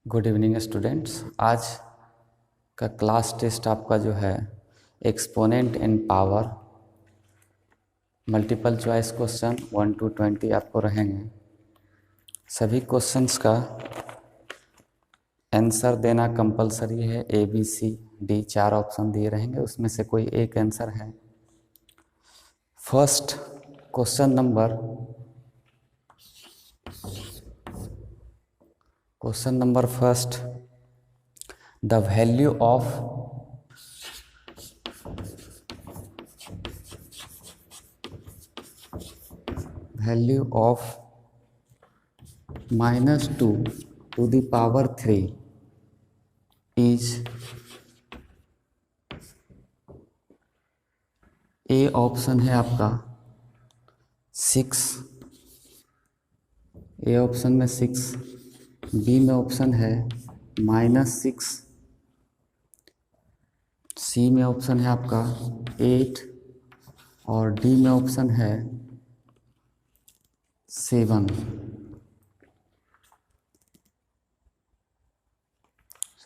Good evening students. आज का class test आपका जो है exponent in power multiple choice question 1 to 20 आपको रहेंगे। सभी क्वेश्चंस का आंसर देना कंपलसरी है। A B C D 4 option दिए रहेंगे, उसमें से कोई एक आंसर है। First question number first, the value of -2 to the power 3 is A option है आपका 6, ए ऑप्शन में 6, बी में ऑप्शन है -6, सी में ऑप्शन है आपका 8 और डी में ऑप्शन है 7।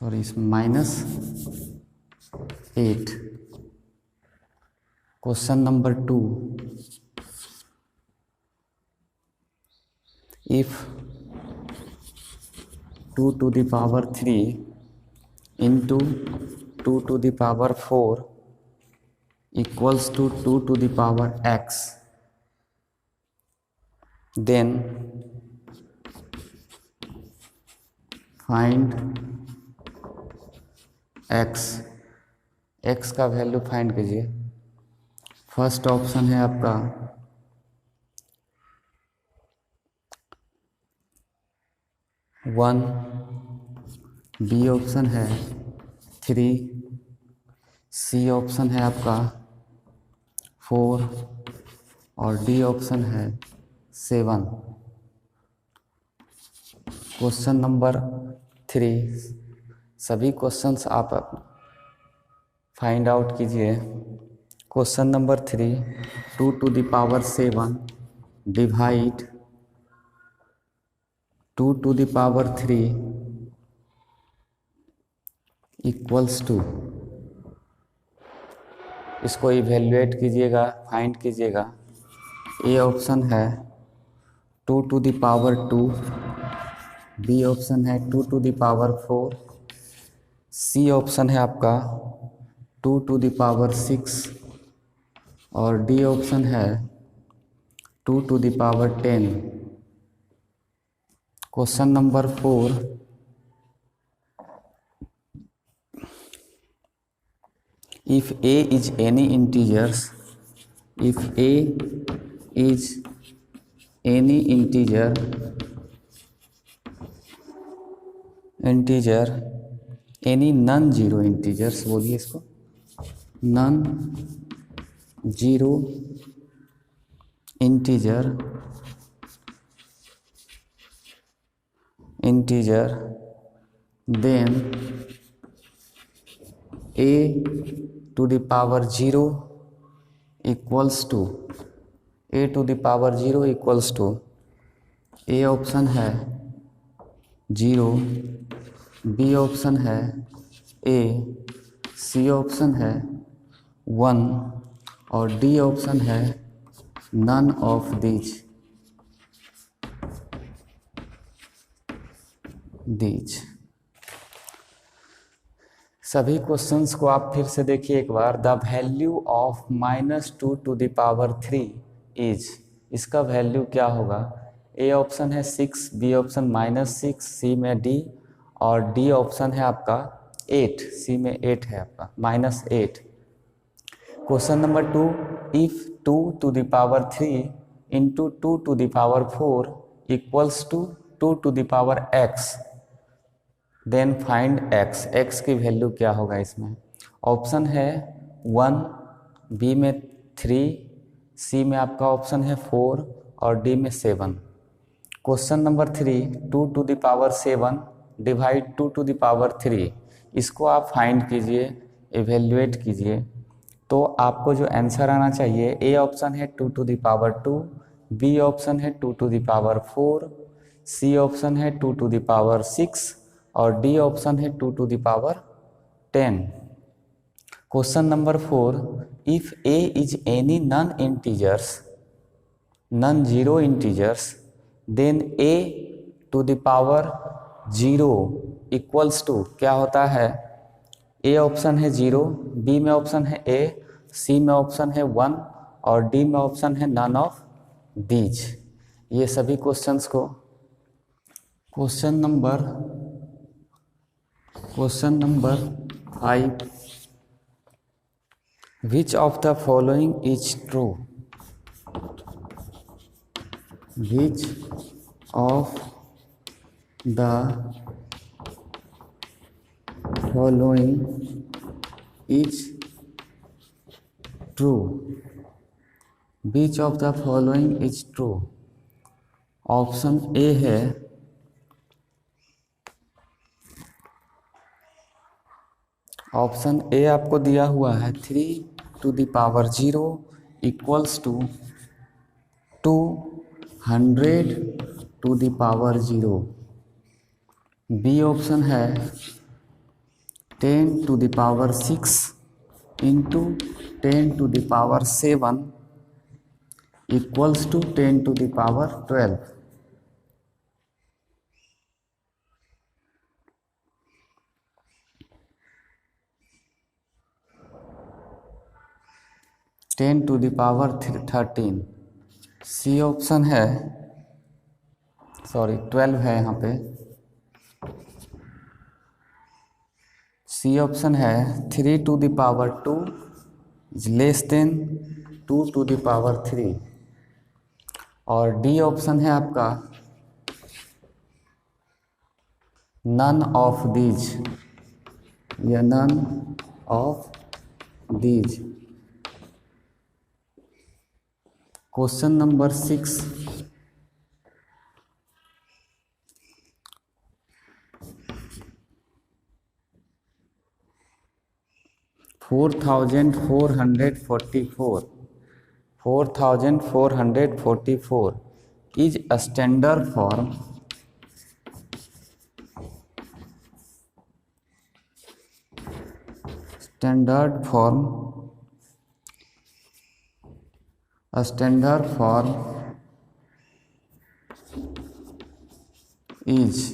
सॉरी, इसमें -8। Question number 2, if 2 to the power 3 into 2 to the power 4 equals to 2 to the power x, then find x। x का वैल्यू फाइंड कीजिए। फर्स्ट ऑप्शन है आपका 1, बी ऑप्शन है 3, सी ऑप्शन है आपका 4 और डी ऑप्शन है 7। क्वेश्चन नंबर 3, सभी क्वेश्चंस आप फाइंड आउट कीजिए। Question number 3, 2 to the power 7 divide 2 to the power 3 equals to, इसको इवेल्युएट कीजिएगा, फाइंड कीजिएगा। ए ऑप्शन है 2 to the power 2, B option है 2 to the power 4, C option है आपका 2 to the power 6 और डी ऑप्शन है 2 to the power 10। Question number 4, if a is any integers, if a is any integer any non zero integers, बोलिए इसको, non zero integer then a to the power 0 equals to, a to the power 0 equals to, A option है 0, B option है ए, सी option है 1 और D option है none of these. सभी questions को आप फिर से देखिए एक बार। The value of -2 to the power 3 is, इसका वैल्यू क्या होगा? ए ऑप्शन है 6, बी ऑप्शन -6, सी में डी और डी ऑप्शन है आपका 8, सी में 8 है आपका -8। Question number 2, if 2 to the power 3 into 2 to the power 4 equals to 2 to the power x, then find x। x की वैल्यू क्या होगा इसमें? ऑप्शन है 1, बी में 3, सी में आपका ऑप्शन है 4 और डी में 7। Question number 3, 2 to the power 7 divide 2 to the power 3, इसको आप फाइंड कीजिए, इवेल्युएट कीजिए। तो आपको जो आंसर आना चाहिए, ए ऑप्शन है 2 to the power 2, B option है 2 to the power 4, C option है 2 to the power 6 और डी ऑप्शन है 2 to the power 10। Question number 4, if a is any non zero integers then a to the power 0 equals to, क्या होता है? ए option है 0, B में option है a, सी में ऑप्शन है 1 और डी में ऑप्शन है नन ऑफ दीज। ये सभी क्वेश्चंस को question number 5, which of the following is true? Which of the following is true? Which of the following is true? Option A है ऑप्शन ए आपको दिया हुआ है 3 to the power 0 equals to 200 to the power 0। B option है 10 to the power 6 into 10 to the power 7 equals to 10 to the power 12। 10 to the power 13। C option है 12 है यहाँ पे। सी ऑप्शन है 3 to the power 2 is less than 2 to the power 3 और D option है आपका none of these या none of these. Question number 6, $4,444 is a standard form is,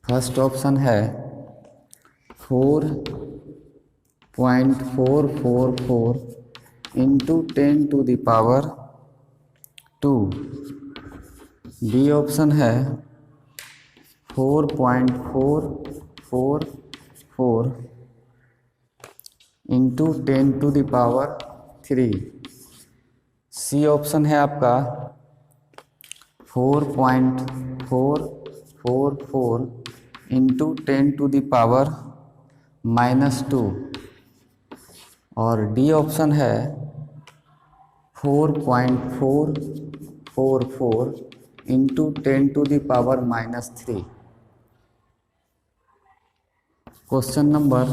first option है 4.444 into 10 to the power 2। B option है 4.444 into 10 to the power 3। C option है आपका 4.444 into 10 to the power -2 और D option है 4.444 into 10 to the power -3। Question number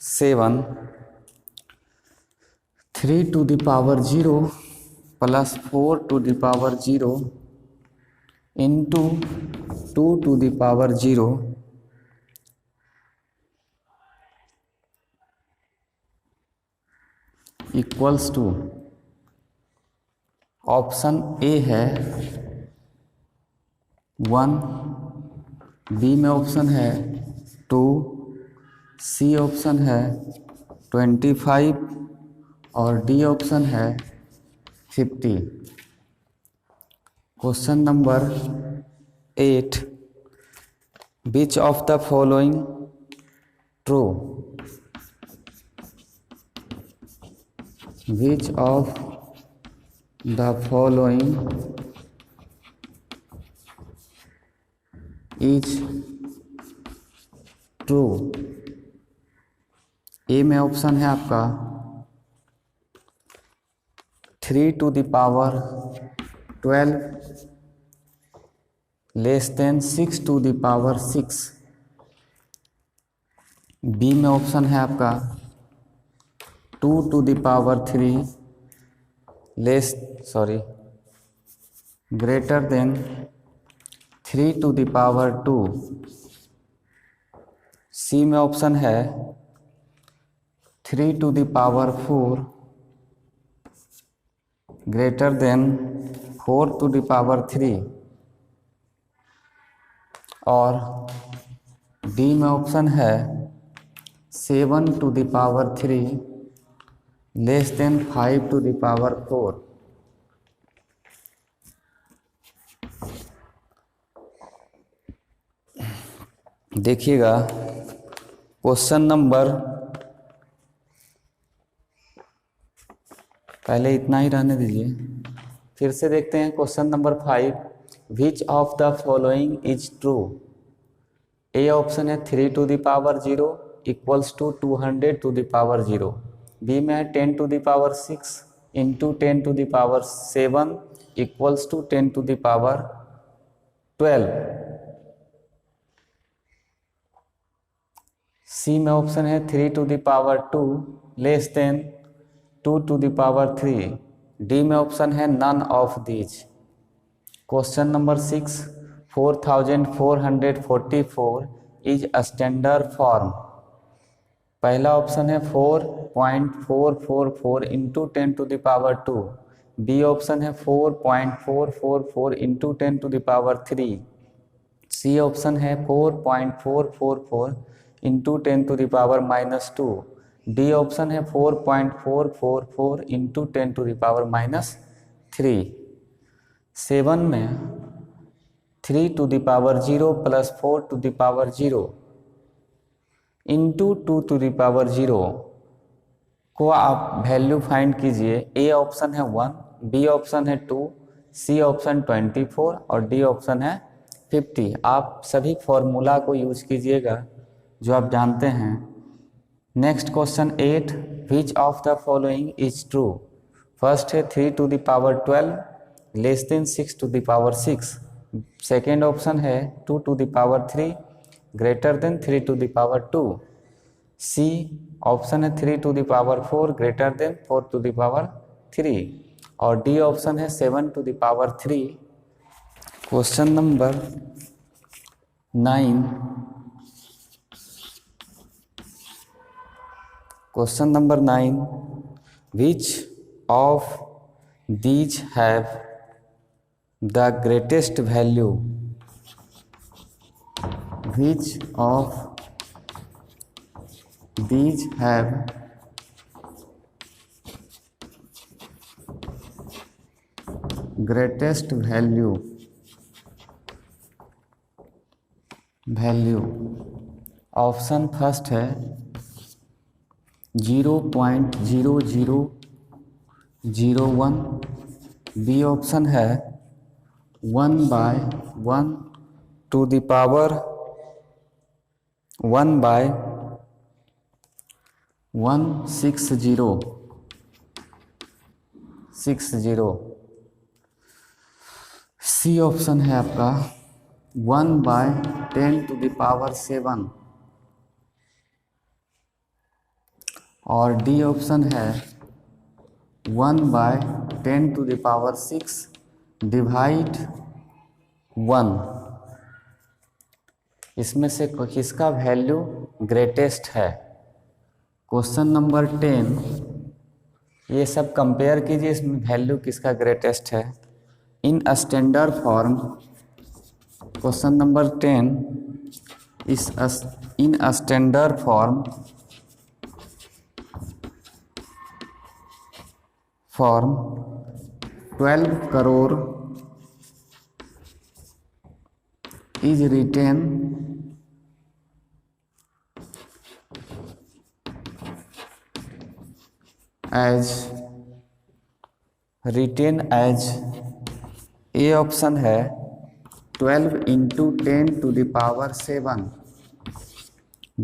7, 3 to the power 0 plus 4 to the power 0 into 2 to the power 0 equals to, option A है 1, B में option है 2, C option है 25 और D option है 50। Question number 8, which of the following true? Which of the following is true? A में option है आपका 3 to the power 12 less than 6 to the power 6। B में ऑप्शन है आपका 2 to the power 3 greater than 3⁻²। C में option है 3⁴ greater than 4⁻³ और D में ऑप्शन है 7⁻³ लेस देन 5⁻⁴। देखिएगा क्वेश्चन नंबर, पहले इतना ही रहने दीजिए, फिर से देखते हैं question number 5। Which of the following is true. A option है 3⁻0 इक्वल्स टू 200⁻0। बी में है 10⁻6 इंटू 10⁻7 इक्वल्स टू 10⁻12। सी में ऑप्शन है 3⁻2 लेस देन 2⁻3। डी में ऑप्शन है none of these. Question number 6 4444 is standard form. पहला ऑप्शन है 4.444 इंटू 10⁻2। बी ऑप्शन है 4.444 इंटू 10⁻3। सी ऑप्शन है 4.444 इंटू 10⁻⁻2। डी ऑप्शन है 4.444 इंटू 10⁻⁻3। 7 में 3⁻0 प्लस 4⁻0 इंटू 2⁻0 को आप वैल्यू फाइंड कीजिए। ए ऑप्शन है 1, बी ऑप्शन है 2, सी ऑप्शन 24 और डी ऑप्शन है 50। आप सभी फॉर्मूला को यूज कीजिएगा जो आप जानते हैं। Next question 8 which of the following is true. First है 3⁻12 लेस देन 6⁻6। सेकेंड ऑप्शन है 2⁻3 ग्रेटर देन 3⁻2। सी ऑप्शन है 3⁻4 ग्रेटर देन 4⁻3 और डी ऑप्शन है 7⁻3। Question number 9। Question number 9 which of these have the greatest value. Which of these have greatest value. Option first है 0.0001। B option है 1/160। सी option है आपका 1/10⁻7 और D option है 1/10⁻6 divide 1। इसमें से किसका वैल्यू ग्रेटेस्ट है। क्वेश्चन नंबर 10 ये सब कंपेयर कीजिए, इसमें वैल्यू किसका ग्रेटेस्ट है in standard form. Question number 10 इस इन standard form 12 crore is written as A option है 12 इंटू 10⁻7।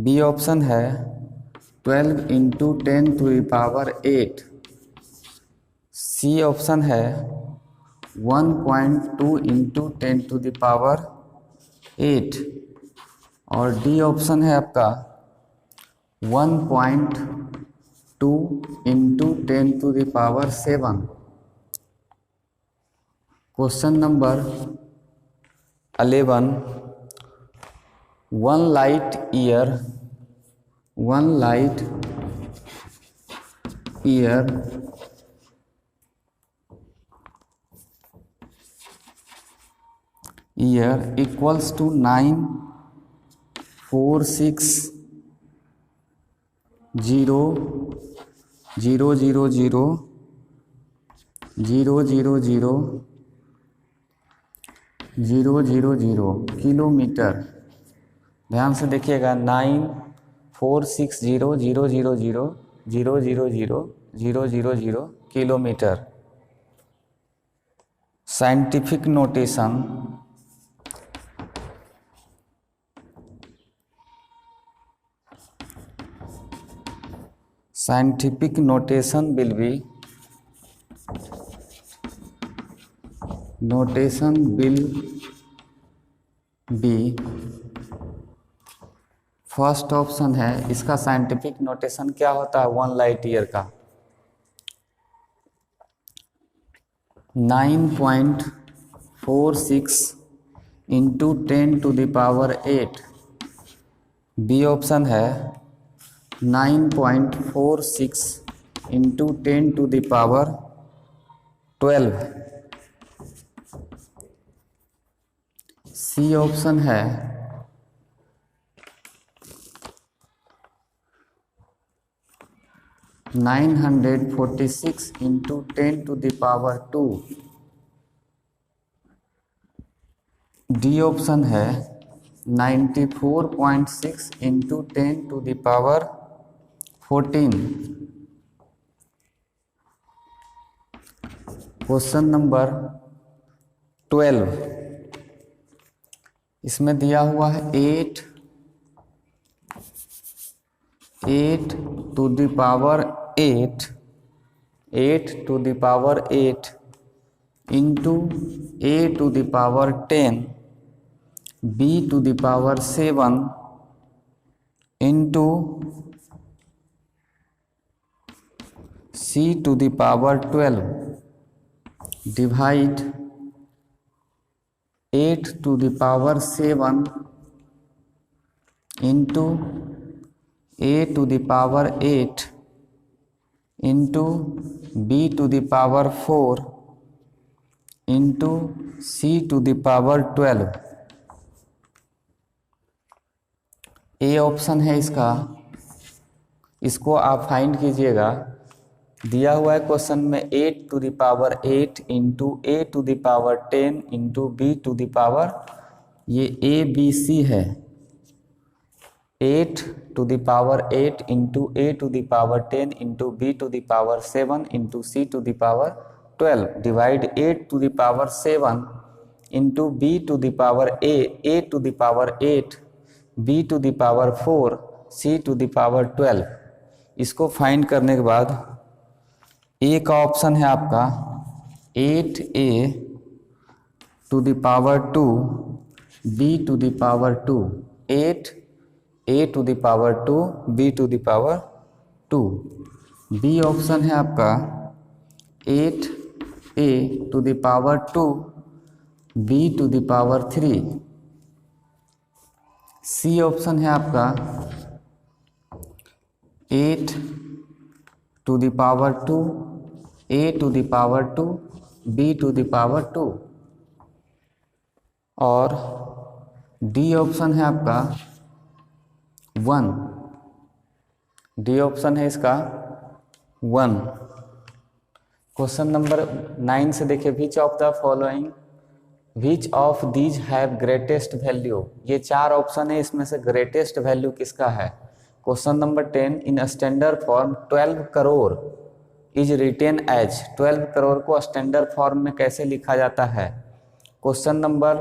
बी ऑप्शन है 12 इंटू 10⁸। सी ऑप्शन है 1.2 इंटू 10⁸ और डी ऑप्शन है आपका 1.2 into 10⁻7। Question number 11 1 light year equals to 94600000000 kilometre. ध्यान से देखिएगा, 94600000000 kilometre. Scientific notation will be first option है। इसका साइंटिफिक नोटेशन क्या होता है 1 लाइट ईयर का? 9.46 इंटू 10⁸। बी ऑप्शन है 9.46 इंटू 10⁻12। सी ऑप्शन है 946 इंटू 10⁻²। डी ऑप्शन है 94.6 इंटू 10⁻14। क्वेश्चन नंबर 12, इसमें दिया हुआ है 8 to the power 8 into a to the power 10 b to the power 7 into c to the power 12 divide 8 to the power 7 into a to the power 8 into b to the power 4 into c to the power 12। A option है इसका, इसको आप find कीजिएगा। दिया हुआ है question में 8 to the power 8 into a to the power 10 into b to the power, ये a b c है। 8 to the power 8 into a to the power 10 into b to the power 7 into c to the power 12 divide 8 to the power 7 into b to the power a to the power 8 b to the power 4 c to the power 12। इसको find करने के बाद ए का option है आपका 8a to the power 2 b to the power 2, 8 a to the power 2 b to the power 2। B option है आपका 8a to the power 2 b to the power 3। C option है आपका 8 to the power 2 a to the power 2 b to the power 2। और D option है आपका 1। D option है इसका 1। Question number 9 से देखिए, विच of the following which of these have greatest value. ये 4 ऑप्शन है, इसमें से ग्रेटेस्ट वैल्यू किसका है? Question number 10, in standard form 12 crore is written as. 12 crore को स्टैंडर्ड फॉर्म में कैसे लिखा जाता है? Question number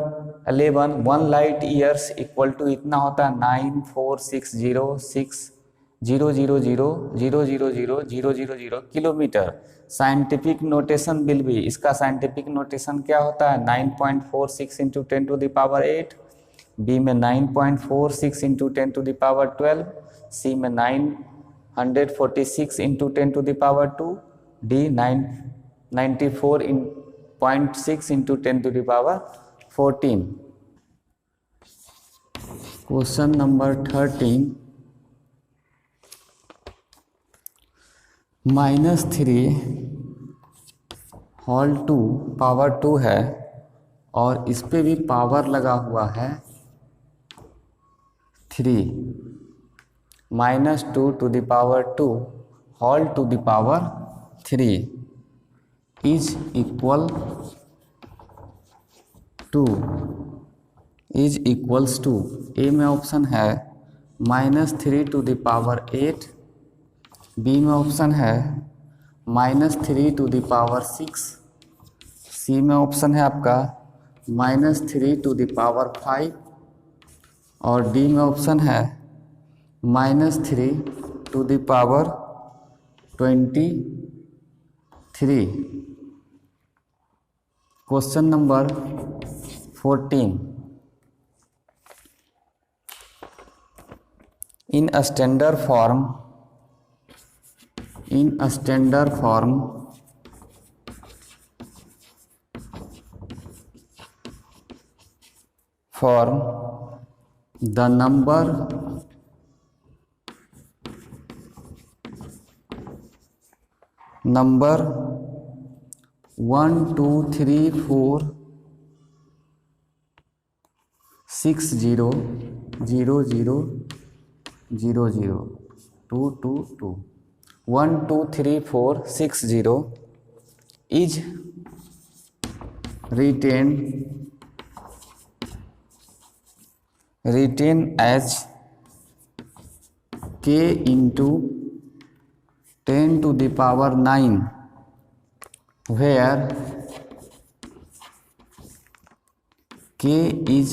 11, 1 light years equal to इतना होता है 9460600000000 kilometre. Scientific notation will be, इसका साइंटिफिक नोटेशन क्या होता है 9.46 into 10 to the power 8, B में 9.46 into 10 to the power 12, C में 946 into 10 to the power 2, D 94.6 into 10 to the power 14। Question number 13 -3 whole 2 power 2 है और इस पे भी पावर लगा हुआ है 3 -2 to the power 2 whole to the power 3 is equal to A में ऑप्शन है -3 टू द पावर 8, बी में ऑप्शन है -3 टू द पावर 6, सी में ऑप्शन है आपका -3 टू द पावर 5 और डी में ऑप्शन है -3 to the power 23। Question number 14 in a standard form the number 1 2 3 4 6 0 0 0 0 0 2 2 2 1 2 3 4 6 0 is retained as k into 10 to the power 9 where k is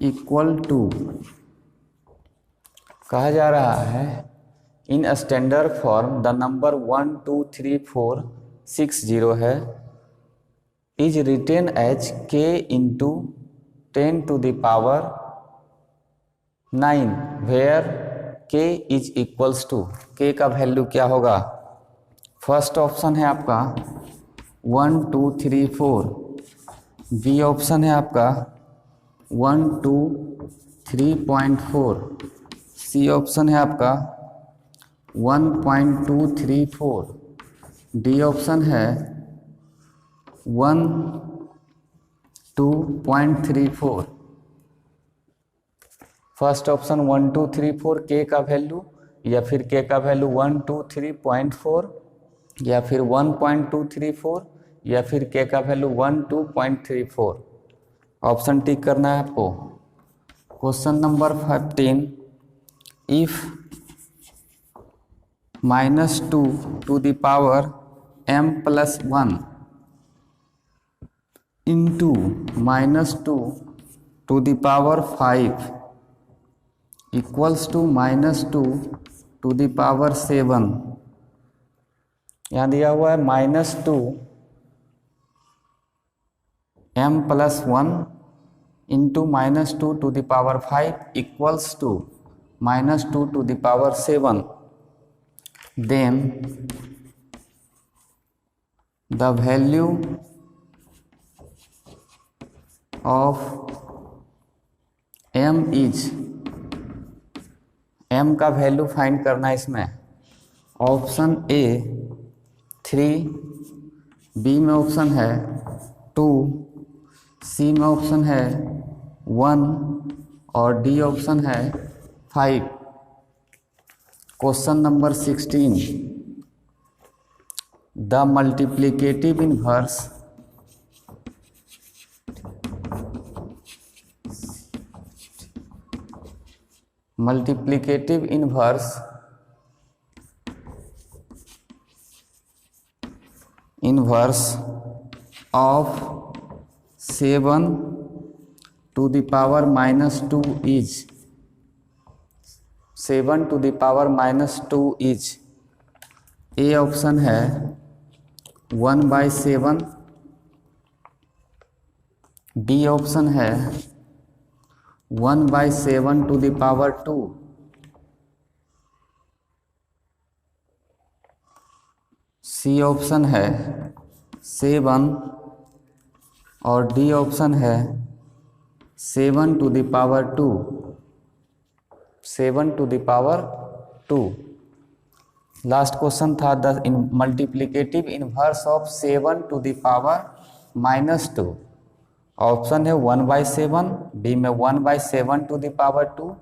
equal to, कहा जा रहा है in standard form the number 1 2 3 4 6 0 है is written as k into 10 to the power 9 where k is equals to, k का value क्या होगा। First option है आपका 1 2 3 4, बी ऑप्शन है आपका 1 2 3.4, सी ऑप्शन है आपका 1.234, डी ऑप्शन है 1 2.34। फर्स्ट ऑप्शन 1 2 3 4 के का वैल्यू या फिर के का वैल्यू 1 2 3.4 या फिर 1.234 या फिर के का वैल्यू 1 2.34। ऑप्शन टिक करना है आपको। Question number 15 if -2 to the power m + 1 into -2 to the power 5 equals to -2 to the power 7। यहाँ दिया हुआ है -2 m + 1 into -2 to the power 5 equals to -2 to the power 7। Then the value of m is, m का value find करना है इसमें। Option A 3, B में option है 2, सी में ऑप्शन है 1 और डी ऑप्शन है 5। Question number 16 the multiplicative inverse inverse of 7 to the power -2 is, 7 to the power -2 is, A option है 1/7, बी ऑप्शन है 1/7 to the power 2, C option है 7 और डी ऑप्शन है 7 to the power 2, 7 to the power 2। Last question था the multiplicative inverse of 7 to the power -2। Option है 1/7, B में 1/7 to the power 2,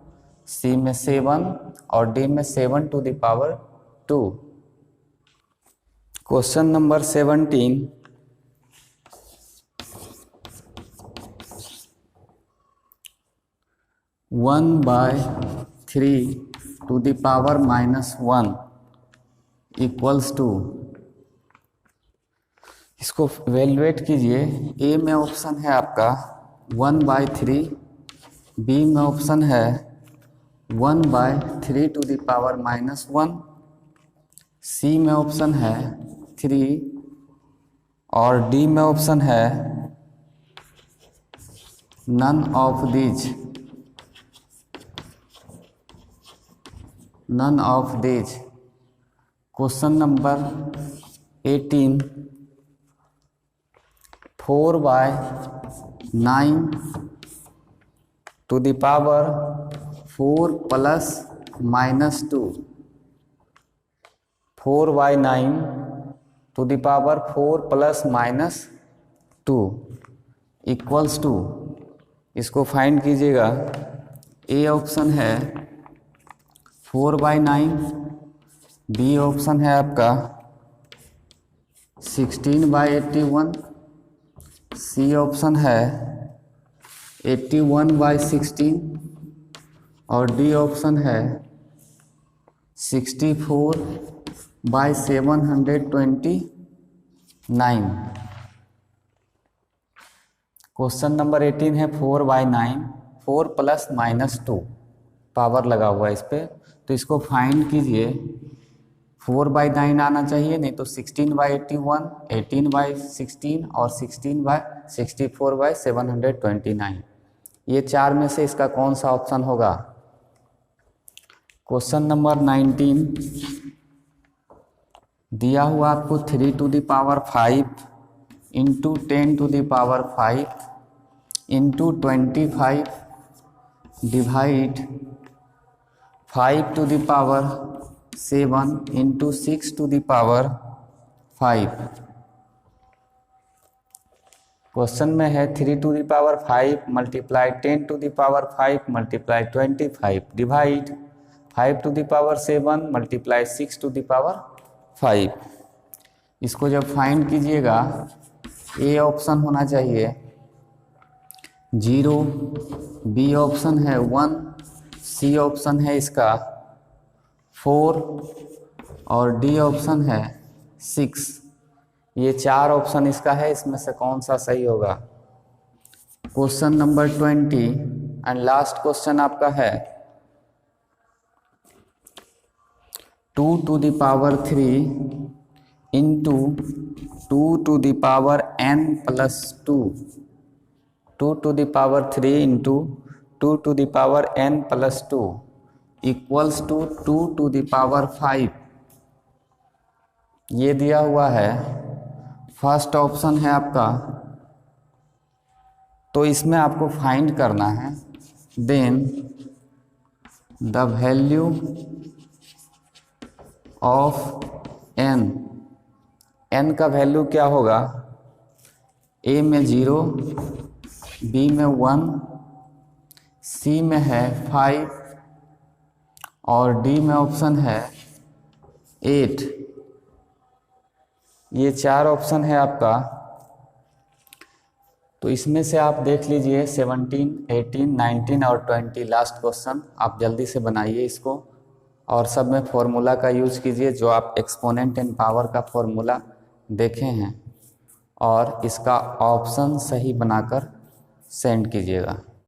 सी में 7 और डी में 7 to the power 2। Question number 17, 1/3 to the power -1 equals to, इसको evaluate कीजिए। A में option है आपका 1/3, बी में ऑप्शन है 1/3 to the power -1, सी में ऑप्शन है 3 और डी में ऑप्शन है none of these, none of these. Question number 18, 4/9 to the power 4 plus -2, 4/9 to the power 4 plus -2 equals to, इसको फाइंड कीजिएगा। ए ऑप्शन है 4/9, बी ऑप्शन है आपका 16/81, सी ऑप्शन है 81/16 और डी ऑप्शन है 64/729। क्वेश्चन नंबर 18 है 4/9, 4 प्लस -2 पावर लगा हुआ है इस पर, तो इसको फाइंड कीजिए। 4/9 आना चाहिए, नहीं तो 16/81, 18/16 और 64/729। ये चार में से इसका कौन सा ऑप्शन होगा? क्वेश्चन नंबर 19 दिया हुआ आपको 3 to the power 5 into 10 to the power 5 into 25 divide 5 to the power 7 into 6 to the power 5। Question में है 3 to the power 5 multiply 10 to the power 5 multiply 25 divide 5 to the power 7 multiply 6 to the power 5। इसको जब find कीजिएगा, A option होना चाहिए 0, B option है 1, सी option है इसका 4 और डी ऑप्शन है 6। ये चार ऑप्शन इसका है, इसमें से कौन सा सही होगा? Question number 20 and last question आपका है 2 to the power 3 into 2 to the power n plus 2, 2 to the power 3 into 2 to the power n plus 2 equals to 2 to the power 5। ये दिया हुआ है, फर्स्ट ऑप्शन है आपका, तो इसमें आपको फाइंड करना है। Then the value of n, n का वैल्यू क्या होगा? ए में 0, बी में 1, सी में है 5 और डी में ऑप्शन है 8। ये चार ऑप्शन है आपका, तो इसमें से आप देख लीजिए 17, 18, 19 और 20 लास्ट क्वेश्चन आप जल्दी से बनाइए इसको, और सब में फॉर्मूला का यूज कीजिए जो आप एक्सपोनेंट एंड पावर का फॉर्मूला देखे हैं, और इसका ऑप्शन सही बनाकर सेंड कीजिएगा।